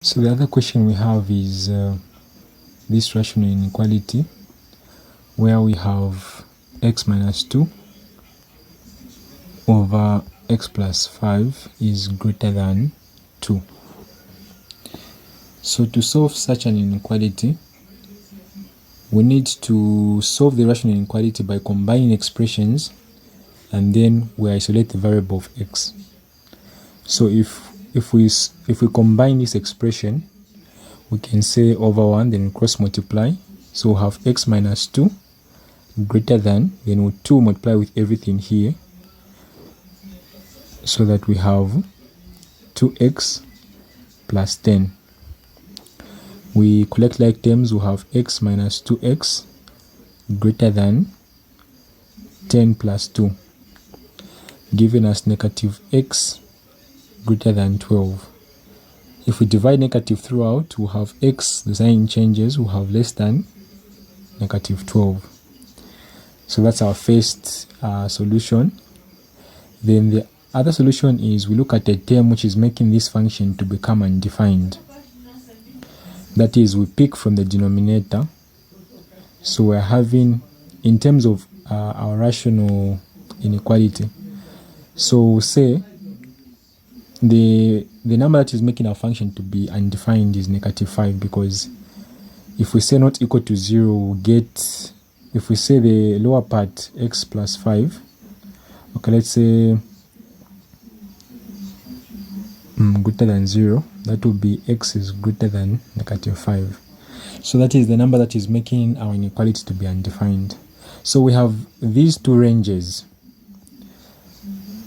So the other question we have is this rational inequality where we have x minus 2 over x plus 5 is greater than 2. So to solve such an inequality, we need to solve the rational inequality by combining expressions, and then we isolate the variable of x. So if we combine this expression, we can say over 1, then we cross multiply. So we have x minus 2 greater than, then we 2 multiply with everything here, so that we have 2x plus 10. We collect like terms, we have x minus 2x greater than 10 plus 2, giving us negative x greater than 12. If we divide negative throughout, we'll have x, the sign changes, we'll have less than negative 12. So that's our first solution. Then the other solution is we look at a term which is making this function to become undefined. That is, we pick from the denominator. So we're having, in terms of our rational inequality, so we'll say the number that is making our function to be undefined is negative 5, because if we say not equal to 0, we'll get, if we say the lower part, x plus 5, okay, let's say greater than 0, that will be x is greater than negative 5. So that is the number that is making our inequality to be undefined. So we have these two ranges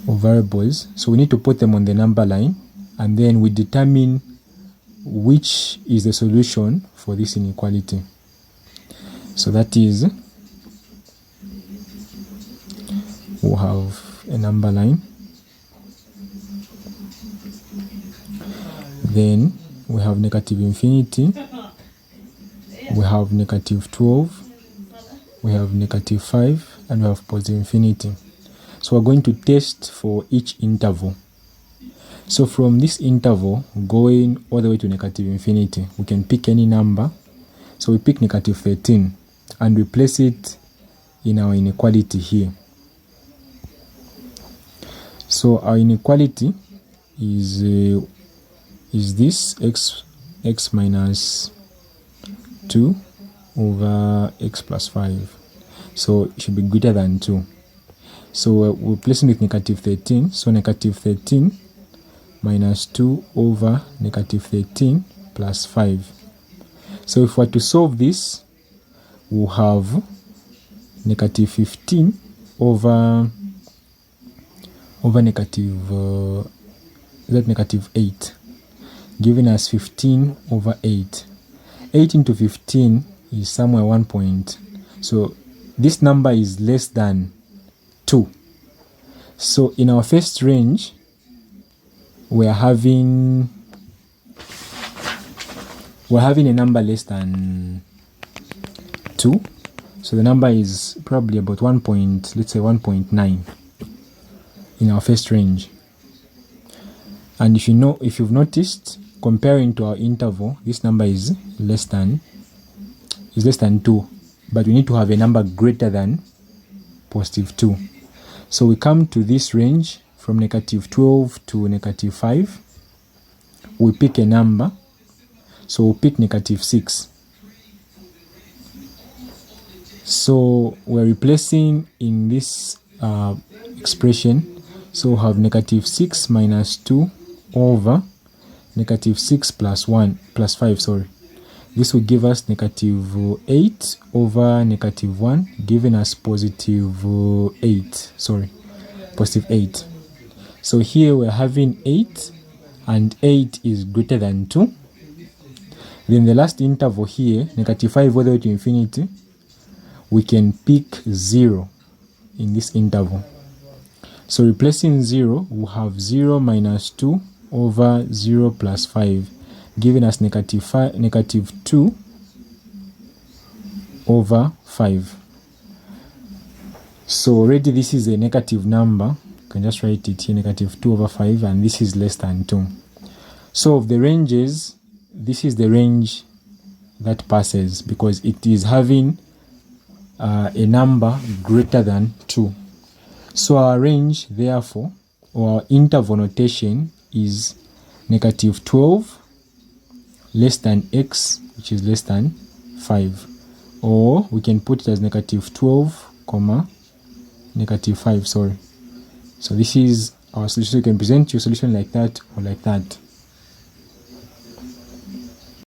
of variables, so we need to put them on the number line, and then we determine which is the solution for this inequality. So that is, we'll have a number line, then we have negative infinity, we have negative 12, we have negative 5, and we have positive infinity. So we're going to test for each interval. So from this interval going all the way to negative infinity, we can pick any number. So we pick negative 13 and we place it in our inequality here. So our inequality is this x minus 2 over x plus 5. So it should be greater than 2. So we're placing it negative 13. So negative 13 minus 2 over negative 13 plus 5. So if we're to solve this, we'll have negative 15 over negative, negative 8, giving us 15 over 8. 8 into 15 is somewhere 1 point. So this number is less than 2. So in our first range, we're having a number less than 2. So the number is probably about 1 point, let's say 1.9 in our first range. And if you've noticed, comparing to our interval, this number is less than 2, but we need to have a number greater than positive 2. So we come to this range from negative 12 to negative 5. We pick a number. So we'll pick negative 6. So we're replacing in this expression. So we'll have negative 6 minus 2 over negative 6 plus 5, sorry. This will give us negative 8 over negative 1, giving us positive 8. So here we're having 8, and 8 is greater than 2. Then the last interval here, negative 5 all the way to infinity, we can pick 0 in this interval. So replacing 0, we'll have 0 minus 2 over 0 plus 5, giving us negative 2 over 5. So already this is a negative number. You can just write it here, negative 2 over 5, and this is less than 2. So of the ranges, this is the range that passes because it is having a number greater than 2. So our range, therefore, or our interval notation is negative 12 less than x, which is less than 5. Or we can put it as negative 12, comma, negative 5, sorry. So this is our solution. You can present your solution like that or like that.